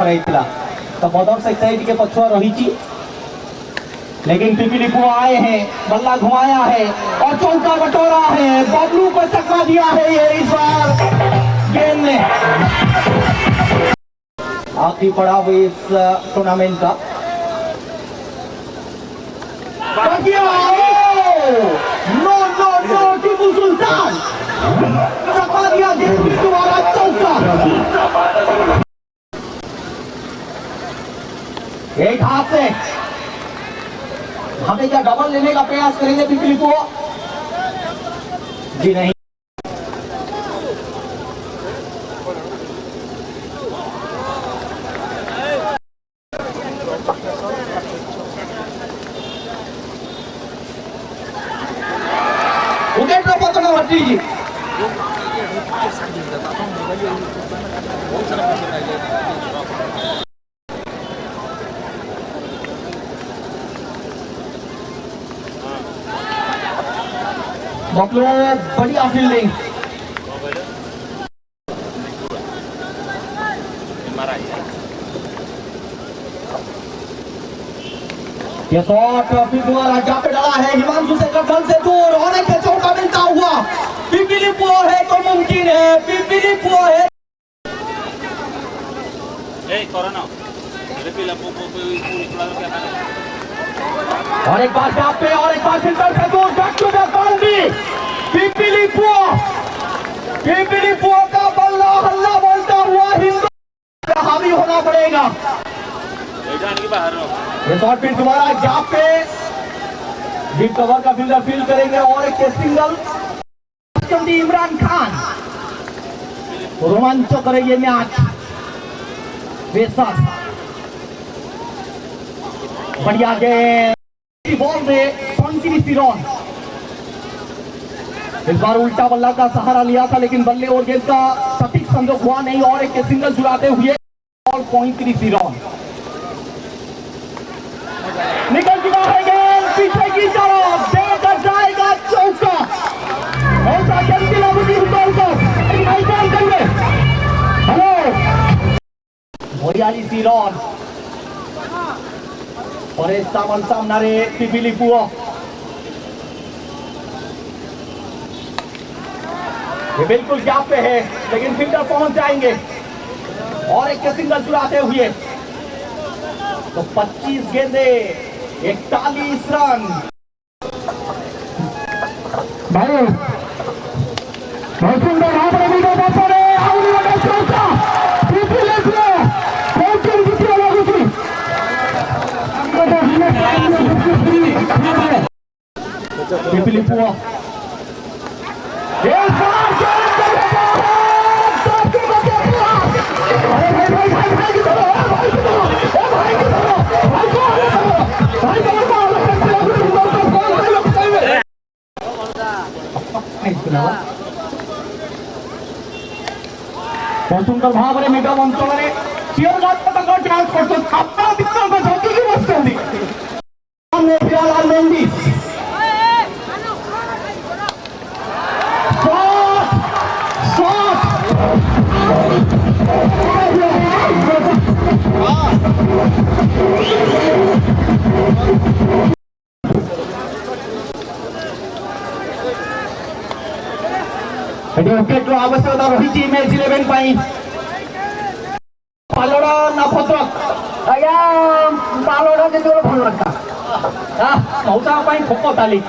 रही तो बदर से साइड के पछुआ रही थी, लेकिन पिपली पुआ आए हैं, बल्ला घुमाया है और चौका बटोरा है, बबलू को चकमा दिया है ये इस बार गेंद ने। आखिरी पड़ाव इस टूर्नामेंट का। No no no Tipu Sultan चकमा दिया गेंद दोबारा चौका। एक हाथ से हमें क्या डबल लेने का प्रयास करेंगे पिपली को? जी नहीं। विकेट पर पकड़ना भट्टी जी। बबलू बढ़िया फील्डिंग। ये शॉट फिर दोबारा जा पे डाला है हिमांशु से गठन से दूर और एक चौका मिलता हुआ। पिपली पो है तो मुमकिन है, पिपली पो है। और एक बार टॉप पे और एक बार फिल्टर से दूर, बैक टू बैक बाउंड्री। पिपली पो का बल्ला हल्ला बोलता हुआ हिंदू हावी होना पड़ेगा। ये शॉट फिर दोबारा गैप पे डीप कवर का फील्डर फील्ड करेंगे और एक सिंगल। इमरान खान रोमांचक करेंगे मैच। बेशक बढ़िया गेंद बॉल में संकीरी सिरोन इस बार उल्टा बल्ला का सहारा लिया था, लेकिन बल्ले और गेंद का सटीक संयोग हुआ नहीं और एक सिंगल जुड़ाते हुए बॉल पॉइंट सिरोन निकल चुका है। गेंद पीछे की तरफ देकर जाएगा चौका। ऐसा गेंद की लागू हेलो 42 रन और इस सामना रे पिपली पुआ। ये बिल्कुल गैप पे है, लेकिन फील्डर पहुंच जाएंगे और एक सिंगल चुराते हुए तो 25 गेंदे 41 रन। भाई बहुत सुंदर पिपली पुआ सुंदर भाव में मेगा अंचल में चीयर ट्रांसपोर्ट विकेट आवश्यकता रही मैच 11 पालोड़ा ना भद्रक आज्ञा पालोड़ा के भल रखा मौसा खोक ताली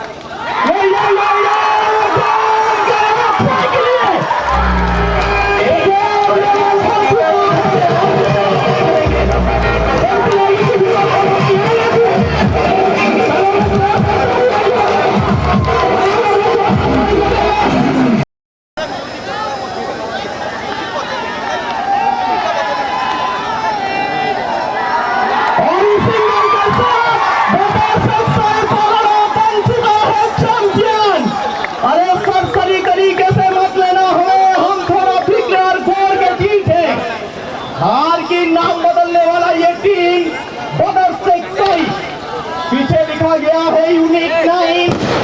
हार की नाम बदलने वाला ये टीम बदर से कोई पीछे लिखा गया है यूनिक 9।